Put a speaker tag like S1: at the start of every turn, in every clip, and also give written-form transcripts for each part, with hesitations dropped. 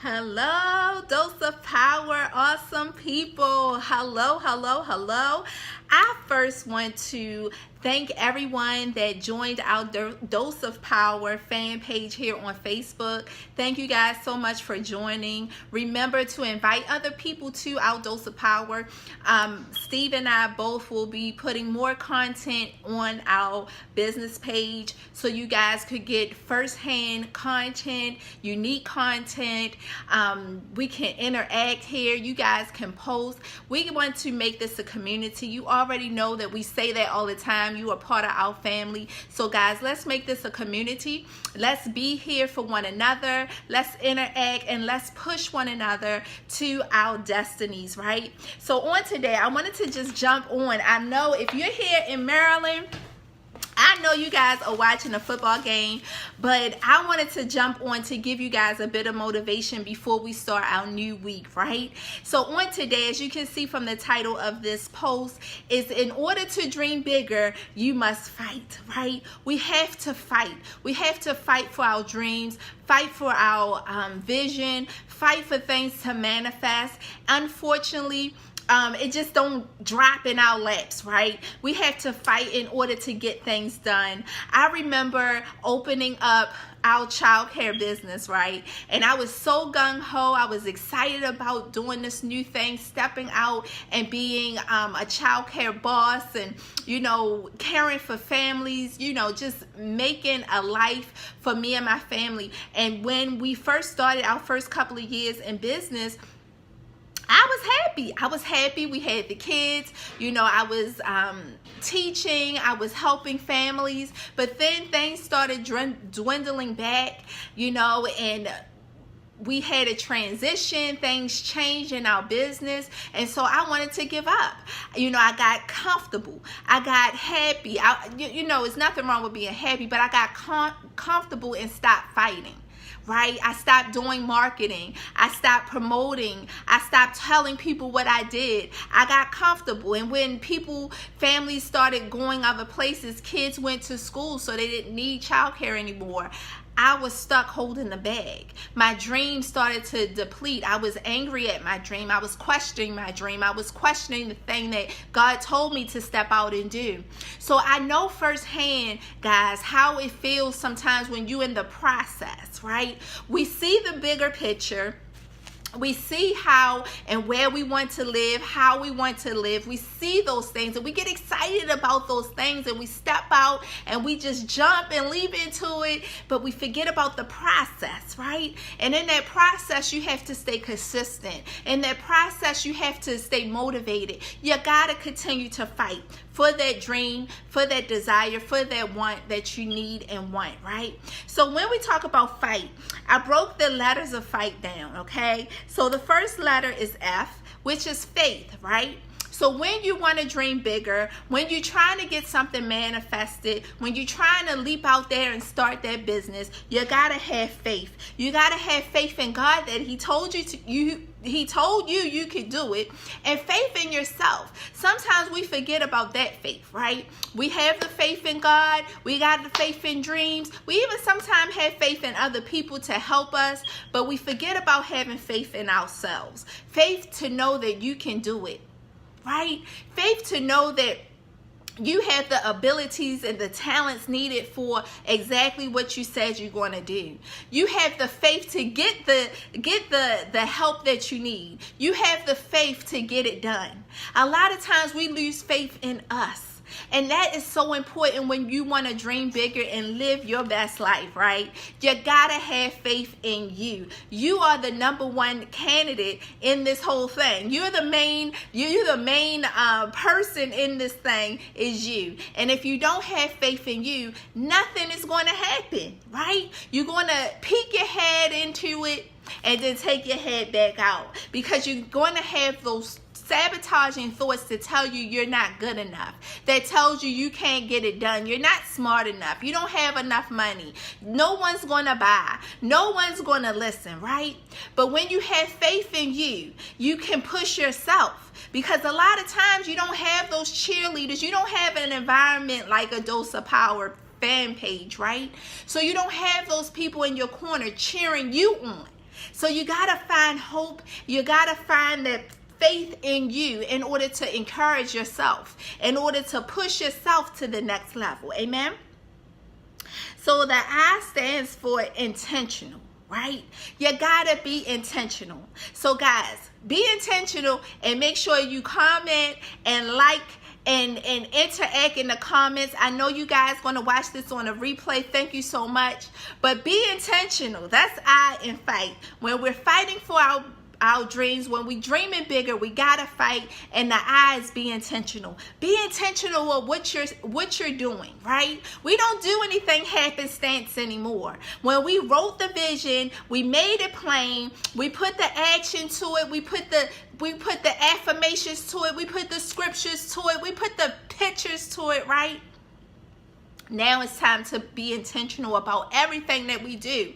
S1: Hello, Dose of Power, awesome people. Hello, hello, hello. I first want to thank everyone that joined our Dose of Power fan page here on Facebook. Thank you guys so much for joining. Remember to invite other people to our Dose of Power. Steve and I both will be putting more content on our business page so you guys could get firsthand content, unique content. We can interact here. You guys can post. We want to make this a community. You already know that we say that all the time. You are part of our family. So guys, let's make this a community. Let's be here for one another. Let's interact and let's push one another to our destinies, right? So on today, I wanted to just jump on. I know if you're here in Maryland, I know you guys are watching a football game, but I wanted to jump on to give you guys a bit of motivation before we start our new week, right? So on today, as you can see from the title of this post, is in order to dream bigger, you must fight, right? We have to fight. We have to fight for our dreams, fight for our vision, fight for things to manifest. Unfortunately, it just don't drop in our laps, right? We have to fight in order to get things done. I remember opening up our childcare business, right? And I was so gung-ho. I was excited about doing this new thing, stepping out and being a childcare boss and, you know, caring for families, you know, just making a life for me and my family. And when we first started our first couple of years in business, I was happy. We had the kids, you know, I was teaching, I was helping families, but then things started dwindling back, you know, and we had a transition, things changed in our business, and so I wanted to give up. You know, I got comfortable, I got happy. You know, it's nothing wrong with being happy, but I got comfortable and stopped fighting. Right? I stopped doing marketing. I stopped promoting. I stopped telling people what I did. I got comfortable. And when families started going other places, kids went to school so they didn't need childcare anymore, I was stuck holding the bag. My dream started to deplete. I was angry at my dream. I was questioning my dream. I was questioning the thing that God told me to step out and do. So I know firsthand, guys, how it feels sometimes when you're in the process, right? We see the bigger picture. We see how and where we want to live, how we want to live. We see those things and we get excited about those things and we step out and we just jump and leap into it, but we forget about the process, right? And in that process, you have to stay consistent. In that process, you have to stay motivated. You got to continue to fight for that dream, for that desire, for that want that you need and want, right? So when we talk about fight, I broke the letters of fight down, okay? So the first letter is F, which is faith, right? So when you want to dream bigger, when you're trying to get something manifested, when you're trying to leap out there and start that business, you got to have faith. You got to have faith in God that He told you could do it, and faith in yourself. Sometimes we forget about that faith, right? We have the faith in God. We got the faith in dreams. We even sometimes have faith in other people to help us, but we forget about having faith in ourselves. Faith to know that you can do it. Right? Faith to know that you have the abilities and the talents needed for exactly what you said you're going to do. You have the faith to get the help that you need. You have the faith to get it done. A lot of times we lose faith in us. And that is so important when you want to dream bigger and live your best life, right? You gotta have faith in you. You are the number one candidate in this whole thing. You're the main person in this thing is you. And if you don't have faith in you, nothing is going to happen, right? You're going to peek your head into it and then take your head back out because you're going to have those sabotaging thoughts to tell you you're not good enough, that tells you you can't get it done, you're not smart enough, you don't have enough money, no one's gonna buy, no one's gonna listen, right? But when you have faith in you, you can push yourself, because a lot of times you don't have those cheerleaders, you don't have an environment like a Dose of Power fan page, right? So you don't have those people in your corner cheering you on. So you got to find hope. You got to find that faith in you in order to encourage yourself, in order to push yourself to the next level. Amen. So the I stands for intentional, right? You gotta be intentional. So guys, be intentional and make sure you comment and like and interact in the comments. I know you guys going to watch this on a replay. Thank you so much. But be intentional. That's I in fight. When we're fighting for our dreams, when we dreaming bigger, we gotta fight, and the eyes be intentional. Be intentional with what you're doing, right? We don't do anything happenstance anymore. When we wrote the vision, we made it plain, we put the action to it, we put the affirmations to it, we put the scriptures to it, we put the pictures to it, right? Now it's time to be intentional about everything that we do.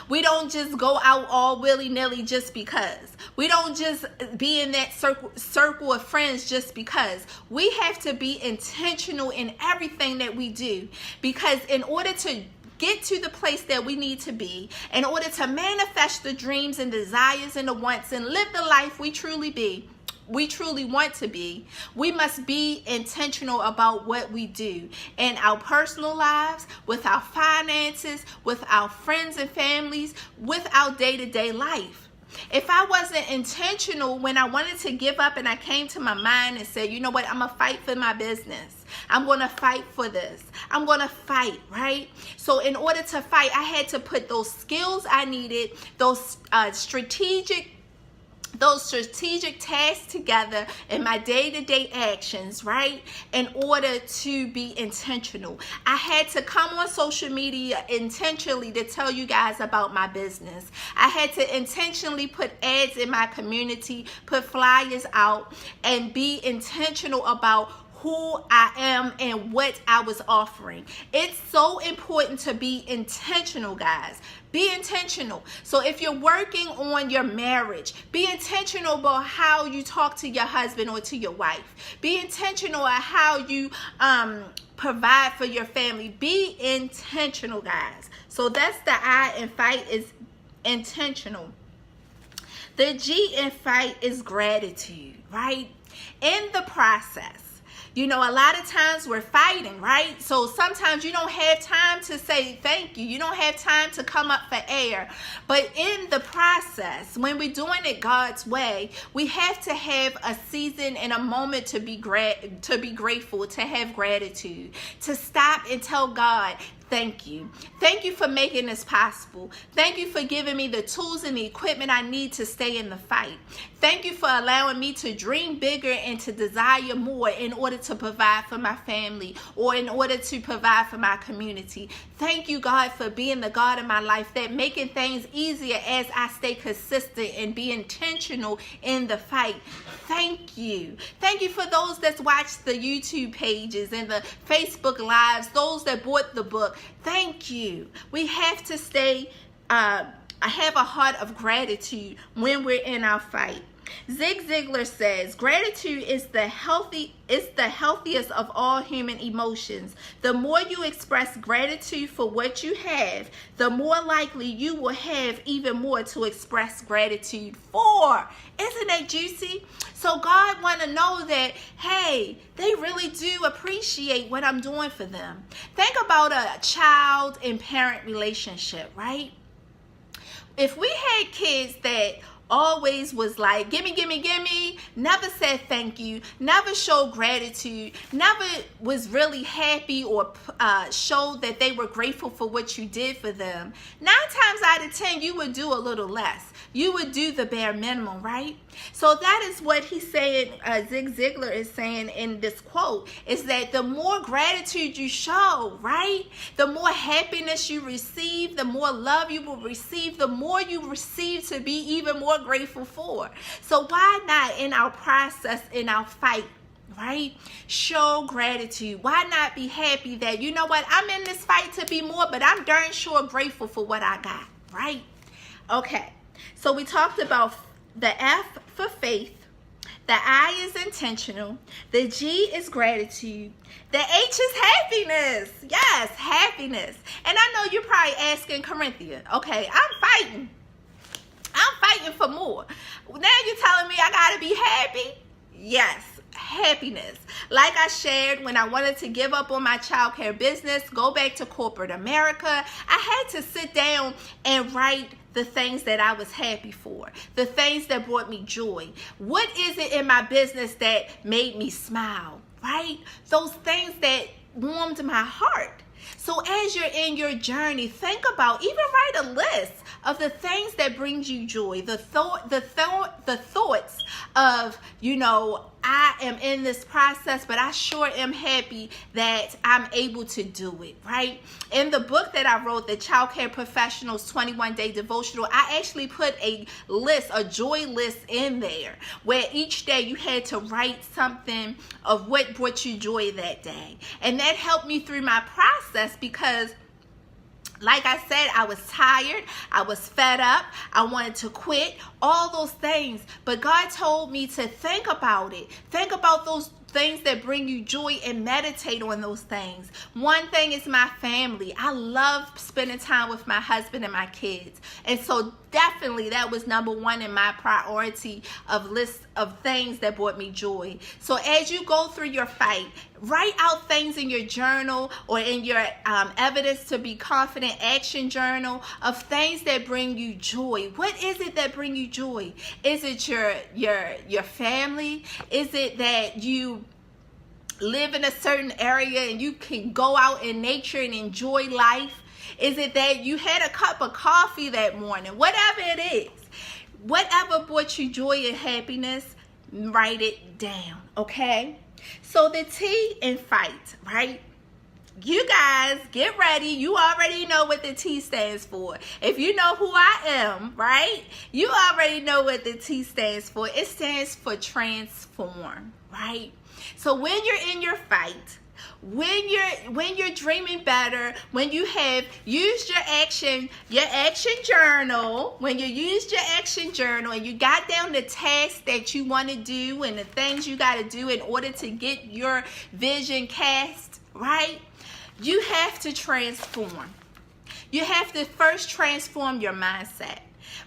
S1: We don't just go out all willy-nilly just because. We don't just be in that circle of friends just because. We have to be intentional in everything that we do, because in order to get to the place that we need to be, in order to manifest the dreams and desires and the wants and live the life we truly want to be, we must be intentional about what we do in our personal lives, with our finances, with our friends and families, with our day-to-day life. If I wasn't intentional when I wanted to give up and I came to my mind and said, you know what, I'm going to fight for my business. I'm going to fight for this. I'm going to fight, right? So in order to fight, I had to put those skills I needed, those strategic tasks together in my day-to-day actions, right? In order to be intentional. I had to come on social media intentionally to tell you guys about my business. I had to intentionally put ads in my community, put flyers out, and be intentional about who I am and what I was offering. It's so important to be intentional, guys. Be intentional. So if you're working on your marriage, be intentional about how you talk to your husband or to your wife. Be intentional at how you provide for your family. Be intentional, guys. So that's the I in fight, is intentional. The G in fight is gratitude, right? In the process. You know, a lot of times we're fighting, right? So sometimes you don't have time to say thank you. You don't have time to come up for air. But in the process, when we're doing it God's way, we have to have a season and a moment to be grateful, to have gratitude, to stop and tell God, thank you. Thank you for making this possible. Thank you for giving me the tools and the equipment I need to stay in the fight. Thank you for allowing me to dream bigger and to desire more in order to provide for my family or in order to provide for my community. Thank you, God, for being the God in my life, that making things easier as I stay consistent and be intentional in the fight. Thank you. Thank you for those that watch the YouTube pages and the Facebook lives, those that bought the book. Thank you. We have to stay, have a heart of gratitude when we're in our fight. Zig Ziglar says, gratitude is the healthiest of all human emotions. The more you express gratitude for what you have, the more likely you will have even more to express gratitude for. Isn't that juicy? So God want to know that, hey, they really do appreciate what I'm doing for them. Think about a child and parent relationship, right? If we had kids that always was like, gimme, gimme, gimme, never said thank you, never showed gratitude, never was really happy or showed that they were grateful for what you did for them, 9 times out of 10, you would do a little less. You would do the bare minimum, right? So that is what he's saying, Zig Ziglar is saying in this quote, is that the more gratitude you show, right? The more happiness you receive, the more love you will receive, the more you receive to be even more grateful for. So why not in our process, in our fight, right? Show gratitude. Why not be happy that, you know what, I'm in this fight to be more, but I'm darn sure grateful for what I got, right? Okay. So we talked about the F for faith, the I is intentional, the G is gratitude, the H is happiness. Yes, happiness. And I know you're probably asking, Corinthia, okay, I'm fighting. for? Now you're telling me I gotta be happy? Yes, happiness. Like I shared, when I wanted to give up on my childcare business, go back to corporate America, I had to sit down and write the things that I was happy for, the things that brought me joy. What is it in my business that made me smile, right? Those things that warmed my heart. So as you're in your journey, think about, even write a list of the things that brings you joy, the thoughts of, you know, I am in this process, but I sure am happy that I'm able to do it, right? In the book that I wrote, the Child Care Professionals 21-Day Devotional, I actually put a list, a joy list in there, where each day you had to write something of what brought you joy that day. And that helped me through my process because, like I said, I was tired, I was fed up, I wanted to quit, all those things. But God told me to think about it. Think about those things that bring you joy and meditate on those things. One thing is my family. I love spending time with my husband and my kids. And so definitely that was number one in my priority of list of things that brought me joy. So as you go through your fight, write out things in your journal or in your evidence to be confident action journal of things that bring you joy. What is it that bring you joy? Is it your family? Is it that you live in a certain area and you can go out in nature and enjoy life? Is it that you had a cup of coffee that morning? Whatever it is, whatever brought you joy and happiness, write it down, okay? So the T in fight, right? You guys, get ready. You already know what the T stands for. If you know who I am, right? You already know what the T stands for. It stands for transform, right? So when you're in your fight, when you're dreaming better, when you have used your action journal, when you used your action journal and you got down the tasks that you want to do and the things you got to do in order to get your vision cast, right? You have to transform. You have to first transform your mindset.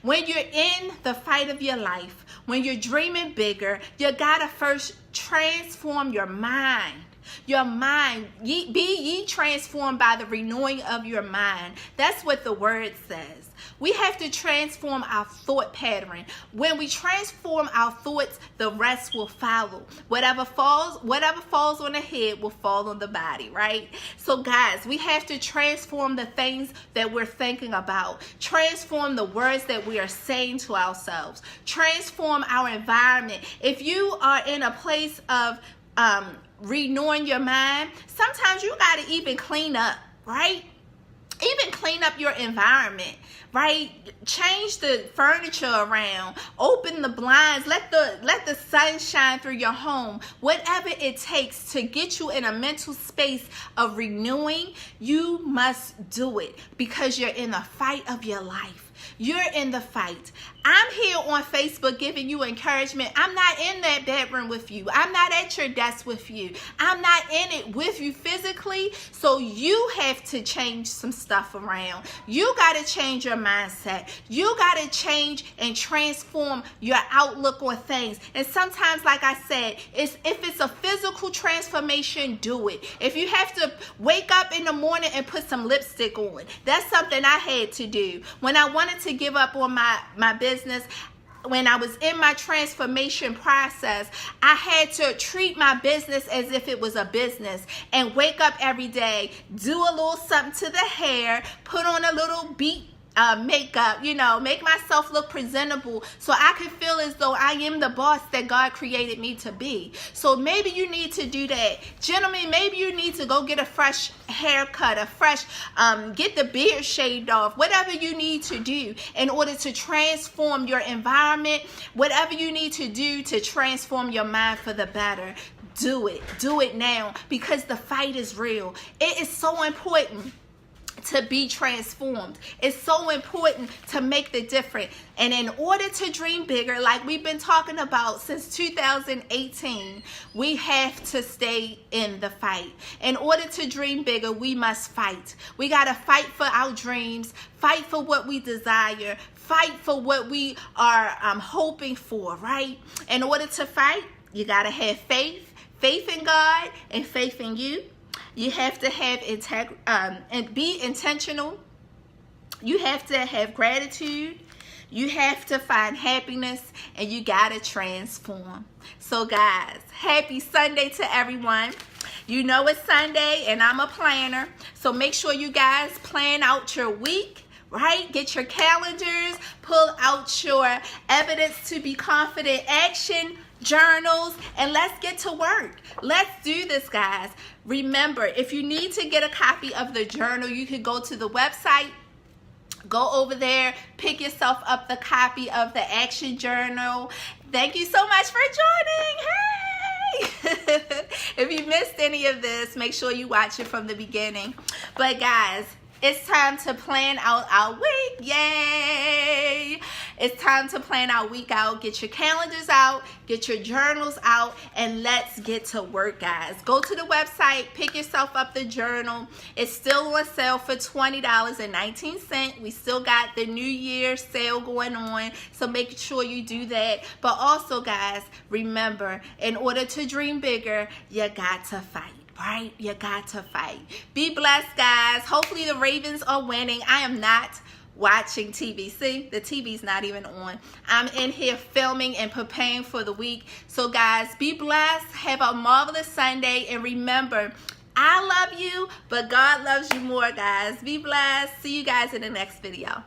S1: When you're in the fight of your life, when you're dreaming bigger, you gotta first transform your mind. Your mind, be ye transformed by the renewing of your mind. That's what the word says. We have to transform our thought pattern. When we transform our thoughts, the rest will follow. Whatever falls on the head will fall on the body, right? So guys, we have to transform the things that we're thinking about. Transform the words that we are saying to ourselves. Transform our environment. If you are in a place of renewing your mind, sometimes you got to even clean up, right? Even clean up your environment, right? Change the furniture around, open the blinds, let the sun shine through your home. Whatever it takes to get you in a mental space of renewing, you must do it because you're in the fight of your life. You're in the fight. I'm here on Facebook giving you encouragement. I'm not in that bedroom with you. I'm not at your desk with you. I'm not in it with you physically. So you have to change some stuff around. You got to change your mindset. You got to change and transform your outlook on things. And sometimes, like I said, if it's a physical transformation, do it. If you have to wake up in the morning and put some lipstick on, that's something I had to do. When I wanted to give up on my business, when I was in my transformation process, I had to treat my business as if it was a business and wake up every day, do a little something to the hair, put on a little beat makeup, make myself look presentable so I could feel as though I am the boss that God created me to be. So maybe you need to do that. Gentlemen, maybe you need to go get a fresh haircut, get the beard shaved off, whatever you need to do in order to transform your environment, whatever you need to do to transform your mind for the better. Do it now, because the fight is real. It is so important to be transformed. It's so important to make the difference. And in order to dream bigger, like we've been talking about since 2018, we have to stay in the fight. In order to dream bigger, we must fight. We got to fight for our dreams, fight for what we desire, fight for what we are hoping for, right? In order to fight, you got to have faith in God and faith in you. You have to have and be intentional. You have to have gratitude. You have to find happiness, and you got to transform. So guys, happy Sunday to everyone. You know it's Sunday, and I'm a planner. So make sure you guys plan out your week, right? Get your calendars, pull out your evidence to be confident action journals, and let's get to work. Let's do this, guys. Remember, if you need to get a copy of the journal, you can go to the website. Go over there, pick yourself up the copy of the action journal. Thank you so much for joining. Hey! If you missed any of this, make sure you watch it from the beginning. But guys, it's time to plan out our week. Yay! It's time to plan our week out. Get your calendars out, get your journals out, and let's get to work, guys. Go to the website, pick yourself up the journal. It's still on sale for $20.19. We still got the New Year sale going on, so make sure you do that. But also, guys, remember, in order to dream bigger, you got to fight. Right? You got to fight. Be blessed, guys. Hopefully the Ravens are winning. I am not watching TV. See, the TV's not even on. I'm in here filming and preparing for the week. So guys, be blessed. Have a marvelous Sunday. And remember, I love you, but God loves you more, guys. Be blessed. See you guys in the next video.